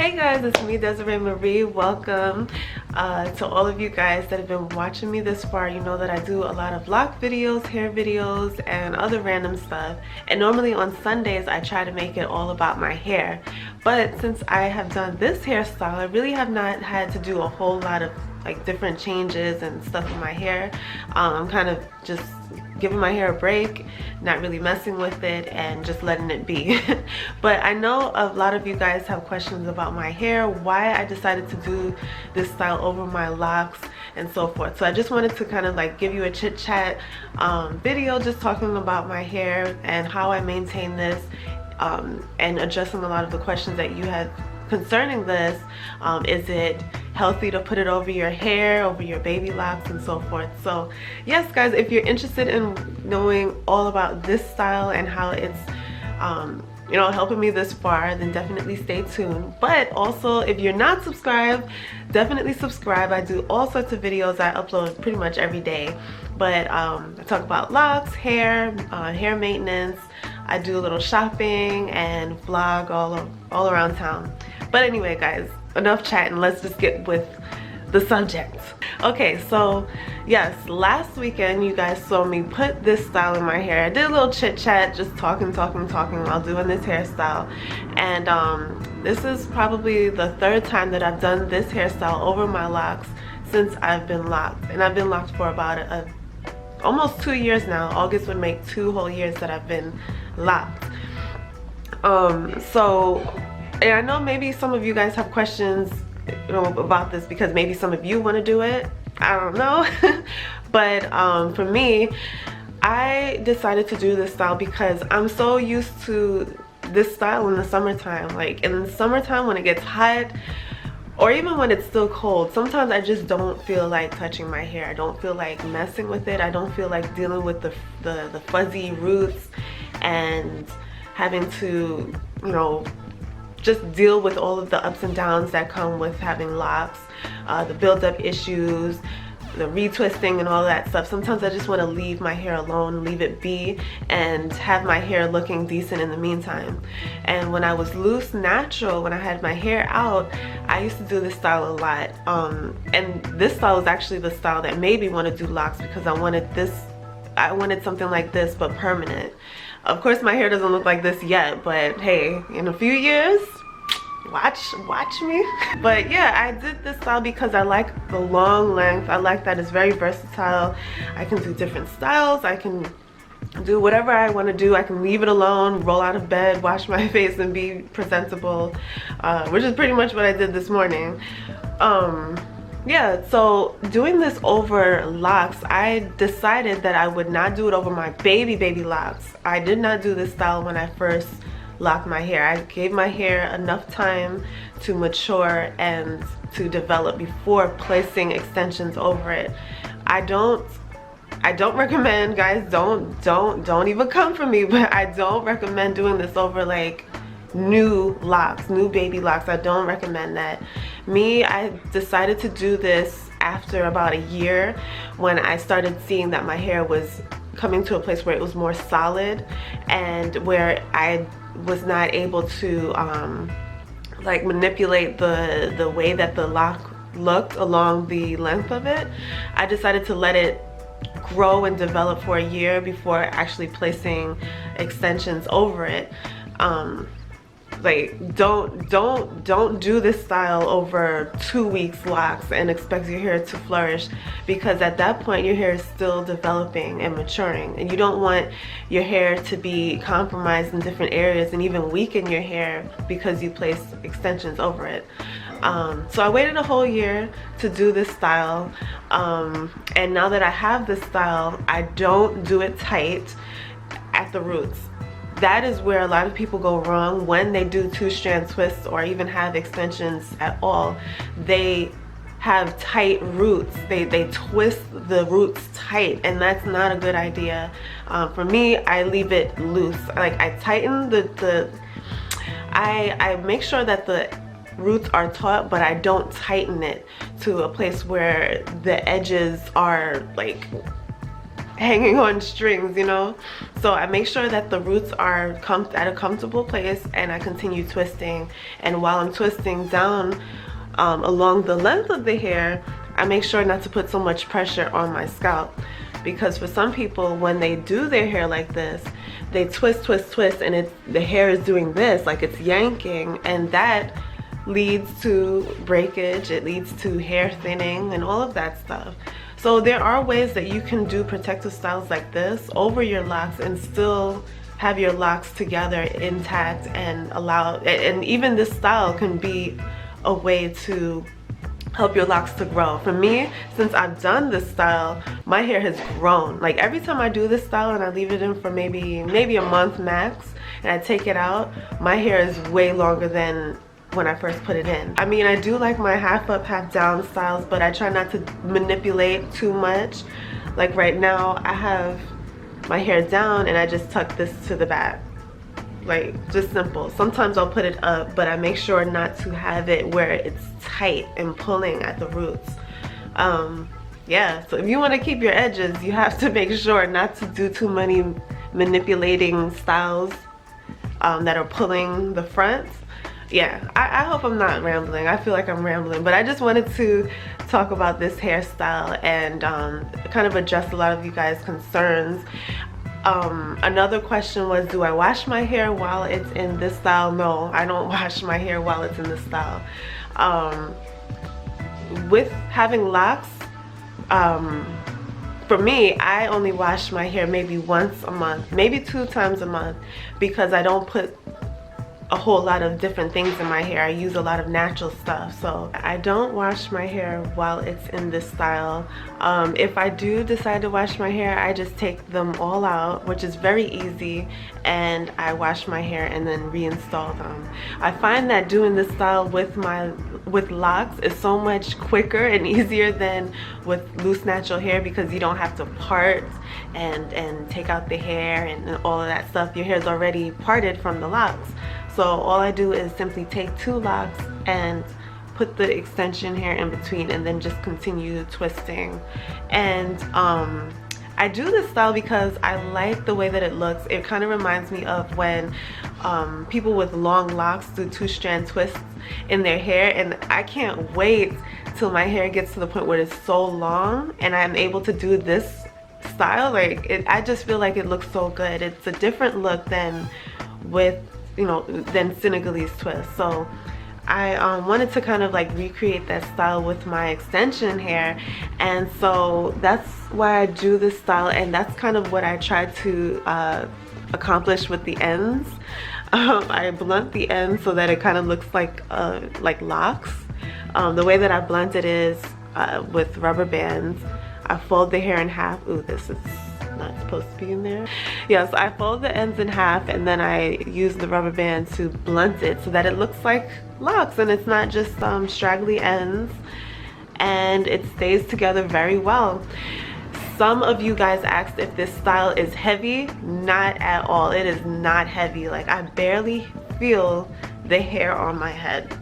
Hey guys, it's me, Desiree Marie. Welcome to all of you guys that have been watching me this far. You know that I do a lot of lock videos, hair videos, and other random stuff. And normally on Sundays, I try to make it all about my hair. But since I have done this hairstyle, I really have not had to do a whole lot of like different changes and stuff in my hair. I'm kind of just giving my hair a break, not really messing with it, and just letting it be. But I know a lot of you guys have questions about my hair, why I decided to do this style over my locks and so forth. So I just wanted to kind of like give you a chit chat video just talking about my hair and how I maintain this, and addressing a lot of the questions that you had concerning this. Is it healthy to put it over your hair, over your baby locks, and so forth? So yes guys, if you're interested in knowing all about this style and how it's you know, helping me this far, then definitely stay tuned. But also, if you're not subscribed, definitely subscribe. I do all sorts of videos. I upload pretty much every day, but I talk about locks, hair, hair maintenance. I do a little shopping and vlog all around town. But anyway guys, enough chatting, let's just get with the subject. Okay, so yes, last weekend you guys saw me put this style in my hair. I did a little chit chat, just talking while doing this hairstyle. And this is probably the third time that I've done this hairstyle over my locks since I've been locked. And I've been locked for about almost 2 years now. August would make 2 whole years that I've been locked. And I know maybe some of you guys have questions, you know, about this, because maybe some of you want to do it. I don't know. But for me, I decided to do this style because I'm so used to this style in the summertime. Like in the summertime when it gets hot, or even when it's still cold, sometimes I just don't feel like touching my hair. I don't feel like messing with it. I don't feel like dealing with the fuzzy roots and having to, you know, just deal with all of the ups and downs that come with having locks, the build-up issues, the retwisting and all that stuff. Sometimes I just want to leave my hair alone, leave it be, and have my hair looking decent in the meantime. And when I was loose natural, when I had my hair out, I used to do this style a lot. And this style was actually the style that made me want to do locks, because I wanted something like this but permanent. Of course my hair doesn't look like this yet, but hey, in a few years, watch me. But yeah, I did this style because I like the long length. I like that it's very versatile. I can do different styles. I can do whatever I want to do. I can leave it alone, roll out of bed, wash my face, and be presentable, which is pretty much what I did this morning. Yeah, so doing this over locks, I decided that I would not do it over my baby locks. I did not do this style when I first locked my hair. I gave my hair enough time to mature and to develop before placing extensions over it. I don't recommend, guys, don't even come for me, but I don't recommend doing this over like new locks, new baby locks. I don't recommend that. I decided to do this after about a year, when I started seeing that my hair was coming to a place where it was more solid and where I was not able to like manipulate the way that the lock looked along the length of it. I decided to let it grow and develop for a year before actually placing extensions over it. Like don't do this style over 2 weeks locks and expect your hair to flourish, because at that point your hair is still developing and maturing, and you don't want your hair to be compromised in different areas and even weaken your hair because you place extensions over it. So I waited a whole year to do this style, and now that I have this style, I don't do it tight at the roots. That is where a lot of people go wrong when they do 2-strand twists or even have extensions at all. They have tight roots. They twist the roots tight, and that's not a good idea. For me, I leave it loose. Like I tighten I make sure that the roots are taut, but I don't tighten it to a place where the edges are like hanging on strings, you know. So I make sure that the roots are at a comfortable place, and I continue twisting. And while I'm twisting down along the length of the hair, I make sure not to put so much pressure on my scalp, because for some people, when they do their hair like this, they twist and the hair is doing this, like it's yanking, and that leads to breakage, it leads to hair thinning and all of that stuff. So there are ways that you can do protective styles like this over your locks and still have your locks together intact, and even this style can be a way to help your locks to grow. For me, since I've done this style, my hair has grown. Like every time I do this style and I leave it in for maybe a month max, and I take it out, my hair is way longer than when I first put it in. I mean, I do like my half up, half down styles, but I try not to manipulate too much. Like right now, I have my hair down and I just tuck this to the back. Like, just simple. Sometimes I'll put it up, but I make sure not to have it where it's tight and pulling at the roots. Yeah, so if you want to keep your edges, you have to make sure not to do too many manipulating styles that are pulling the fronts. Yeah, I hope I'm not rambling. I feel like I'm rambling, but I just wanted to talk about this hairstyle and kind of address a lot of you guys' concerns. Another question was, do I wash my hair while it's in this style? No, I don't wash my hair while it's in this style. With having locks, for me, I only wash my hair maybe once a month, maybe 2 times a month, because I don't put a whole lot of different things in my hair. I use a lot of natural stuff, so I don't wash my hair while it's in this style. If I do decide to wash my hair, I just take them all out, which is very easy, and I wash my hair and then reinstall them. I find that doing this style with locks is so much quicker and easier than with loose natural hair, because you don't have to part and take out the hair and all of that stuff. Your hair is already parted from the locks. So all I do is simply take 2 locks and put the extension hair in between, and then just continue twisting. And I do this style because I like the way that it looks. It kind of reminds me of when people with long locks do 2-strand twists in their hair, and I can't wait till my hair gets to the point where it's so long and I'm able to do this style. Like I just feel like it looks so good. It's a different look than than Senegalese twist. So I wanted to kind of like recreate that style with my extension hair, and so that's why I do this style, and that's kind of what I try to accomplish with the ends. I blunt the ends so that it kind of looks like locks. The way that I blunt it is with rubber bands. I fold the hair in half. Ooh, this is not supposed to be in there. Yes, I fold the ends in half, and then I use the rubber band to blunt it so that it looks like locks, and it's not just straggly ends, and it stays together very well. Some of you guys asked if this style is heavy. Not at all. It is not heavy. Like, I barely feel the hair on my head.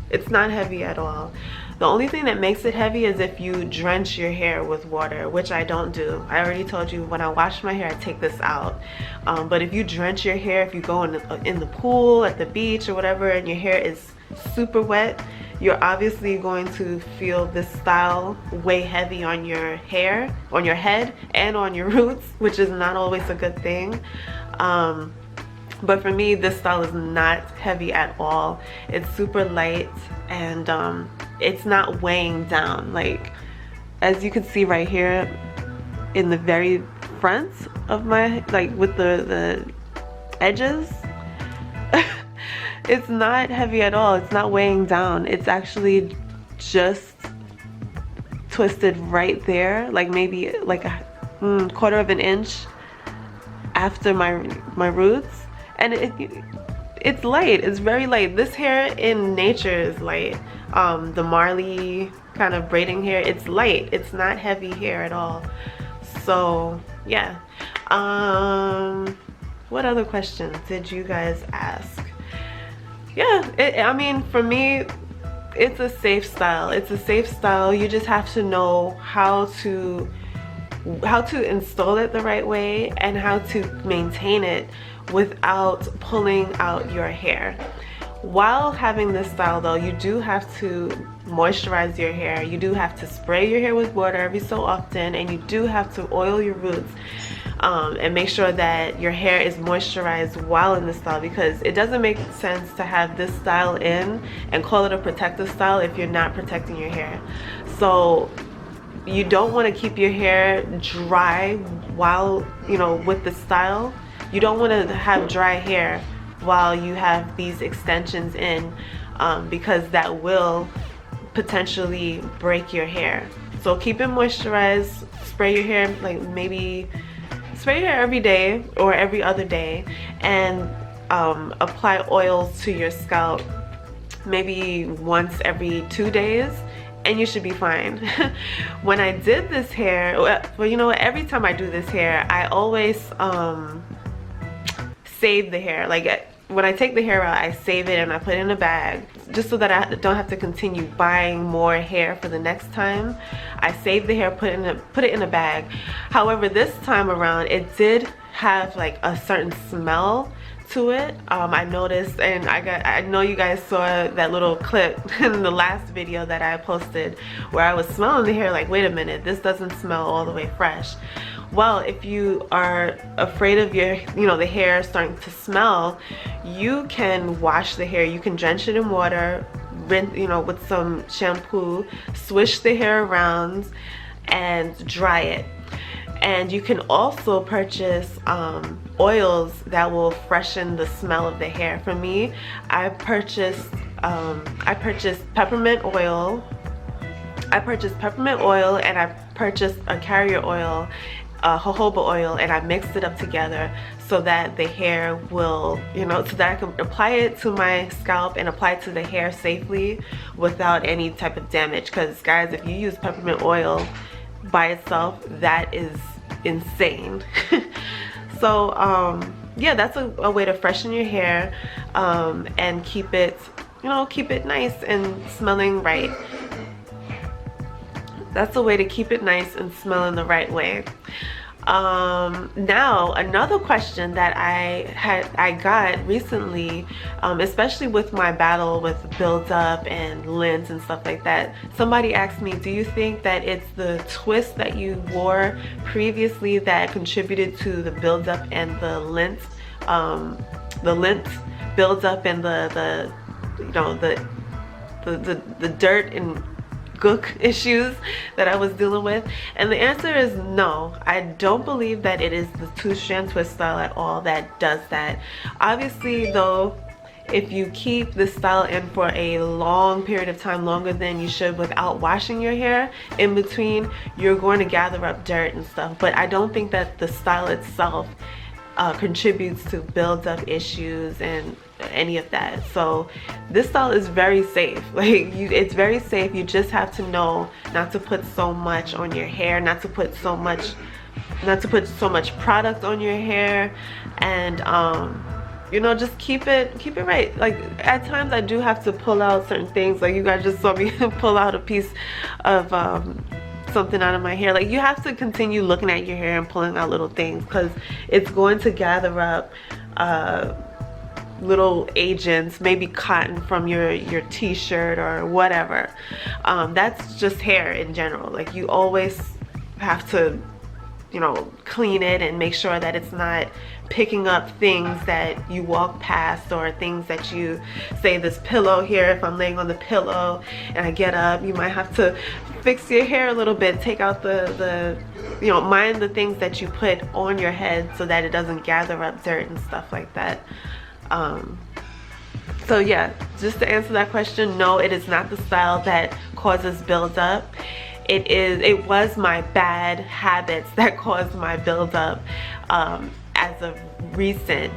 It's not heavy at all. The only thing that makes it heavy is if you drench your hair with water, which I don't do. I already told you, when I wash my hair, I take this out. But if you drench your hair, if you go in the pool, at the beach or whatever, and your hair is super wet, you're obviously going to feel this style way heavy on your hair, on your head, and on your roots, which is not always a good thing. But for me, this style is not heavy at all. It's super light, and it's not weighing down. Like, as you can see right here in the very front of my, like with the edges, it's not heavy at all. It's not weighing down. It's actually just twisted right there, like maybe like a quarter of an inch after my roots. And it's light. It's very light. This hair in nature is light. The Marley kind of braiding hair, it's light. It's not heavy hair at all. So yeah. What other questions did you guys ask? Yeah, I mean, for me, it's a safe style. It's a safe style. You just have to know how to how to install it the right way and how to maintain it without pulling out your hair. While having this style though, you do have to moisturize your hair, you do have to spray your hair with water every so often, and you do have to oil your roots and make sure that your hair is moisturized while in the style, because it doesn't make sense to have this style in and call it a protective style if you're not protecting your hair. So you don't want to keep your hair dry while, you know, with the style. You don't want to have dry hair while you have these extensions in, because that will potentially break your hair. So keep it moisturized, spray your hair, like maybe spray your hair every day or every other day, and apply oils to your scalp maybe once every 2 days, and you should be fine. When I did this hair, well, you know what, every time I do this hair, I always save the hair. Like when I take the hair out, I save it and I put it in a bag, just so that I don't have to continue buying more hair for the next time. I save the hair, put it in a bag. However, this time around, it did have like a certain smell to it. I noticed, and I know you guys saw that little clip in the last video that I posted where I was smelling the hair like, wait a minute, this doesn't smell all the way fresh. Well, if you are afraid of your, you know, the hair starting to smell, you can wash the hair. You can drench it in water, rinse, you know, with some shampoo, swish the hair around and dry it. And you can also purchase oils that will freshen the smell of the hair. For me, I purchased peppermint oil. I purchased peppermint oil, and I purchased a carrier oil, jojoba oil, and I mixed it up together so that the hair will, you know, so that I can apply it to my scalp and apply it to the hair safely without any type of damage. Because guys, if you use peppermint oil by itself, that is insane. So yeah, that's a way to freshen your hair and keep it, you know, keep it nice and smelling right. That's a way to keep it nice and smelling the right way. Now another question that I got recently, especially with my battle with buildup and lint and stuff like that, somebody asked me, do you think that it's the twist that you wore previously that contributed to the buildup and the lint buildup and the you know, the dirt and gook issues that I was dealing with? And the answer is no. I don't believe that it is the two-strand twist style at all that does that. Obviously though, if you keep this style in for a long period of time, longer than you should without washing your hair in between, you're going to gather up dirt and stuff. But I don't think that the style itself contributes to build-up issues and any of that. So this style is very safe. Like, it's very safe. You just have to know not to put so much on your hair, not to put so much product on your hair, and you know, just keep it right. Like, at times I do have to pull out certain things. Like, you guys just saw me pull out a piece of something out of my hair. Like, you have to continue looking at your hair and pulling out little things, because it's going to gather up little agents, maybe cotton from your t-shirt or whatever. That's just hair in general. Like, you always have to, you know, clean it and make sure that it's not picking up things that you walk past, or things that you say, this pillow here, if I'm laying on the pillow and I get up, you might have to fix your hair a little bit, take out the you know, mind the things that you put on your head so that it doesn't gather up dirt and stuff like that. So yeah, just to answer that question, no, it is not the style that causes buildup. It was my bad habits that caused my buildup as of recent.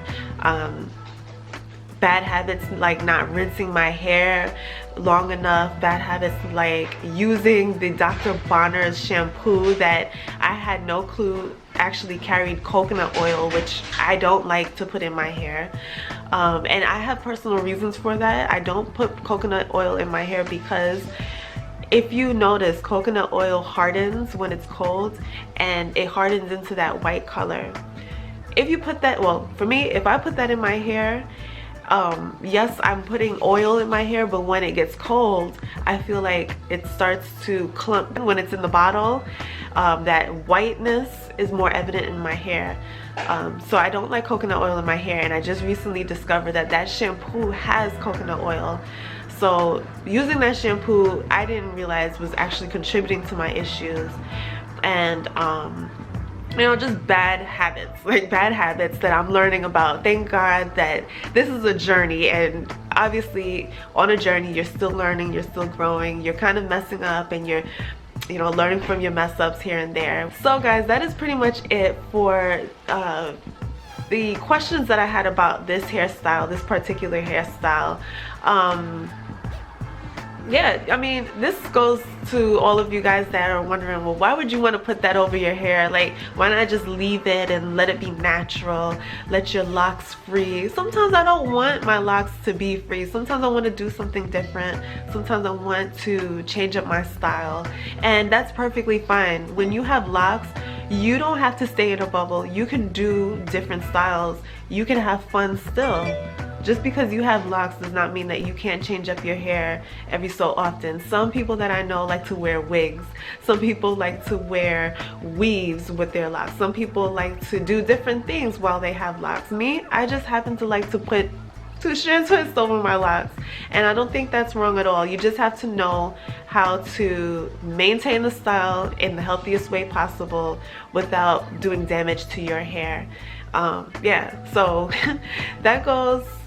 Bad habits like not rinsing my hair long enough, bad habits like using the Dr. Bonner's shampoo that I had no clue actually carried coconut oil, which I don't like to put in my hair. And I have personal reasons for that. I don't put coconut oil in my hair because If you notice, coconut oil hardens when it's cold, and it hardens into that white color. If you put that, well, for me, if I put that in my hair, yes, I'm putting oil in my hair, but when it gets cold, I feel like it starts to clump. When it's in the bottle, that whiteness is more evident in my hair. So I don't like coconut oil in my hair, and I just recently discovered that that shampoo has coconut oil. So using that shampoo, I didn't realize was actually contributing to my issues. And you know, just bad habits, like bad habits that I'm learning about. Thank God that this is a journey, and obviously on a journey you're still learning, you're still growing, you're kind of messing up, and you're, you know, learning from your mess ups here and there. So guys, that is pretty much it for the questions that I had about this hairstyle, this particular hairstyle. Yeah, I mean, this goes to all of you guys that are wondering, well, why would you want to put that over your hair? Like, why not just leave it and let it be natural, let your locks free? Sometimes I don't want my locks to be free. Sometimes I want to do something different. Sometimes I want to change up my style, and that's perfectly fine. When you have locks, you don't have to stay in a bubble. You can do different styles. You can have fun still. Just because you have locks does not mean that you can't change up your hair every so often. Some people that I know like to wear wigs. Some people like to wear weaves with their locks. Some people like to do different things while they have locks. Me, I just happen to like to put touche and twist over my locks, and I don't think that's wrong at all. You just have to know how to maintain the style in the healthiest way possible without doing damage to your hair. Yeah, so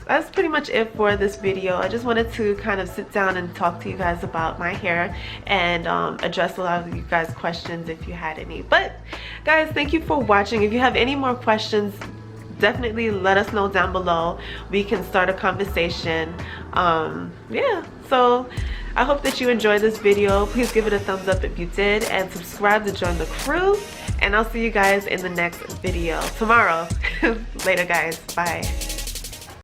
that's pretty much it for this video. I just wanted to kind of sit down and talk to you guys about my hair and address a lot of you guys' questions if you had any. But guys, thank you for watching. If you have any more questions, definitely let us know down below. We can start a conversation. Yeah, so I hope that you enjoyed this video. Please give it a thumbs up if you did, and subscribe to join the crew, and I'll see you guys in the next video tomorrow. Later guys, bye.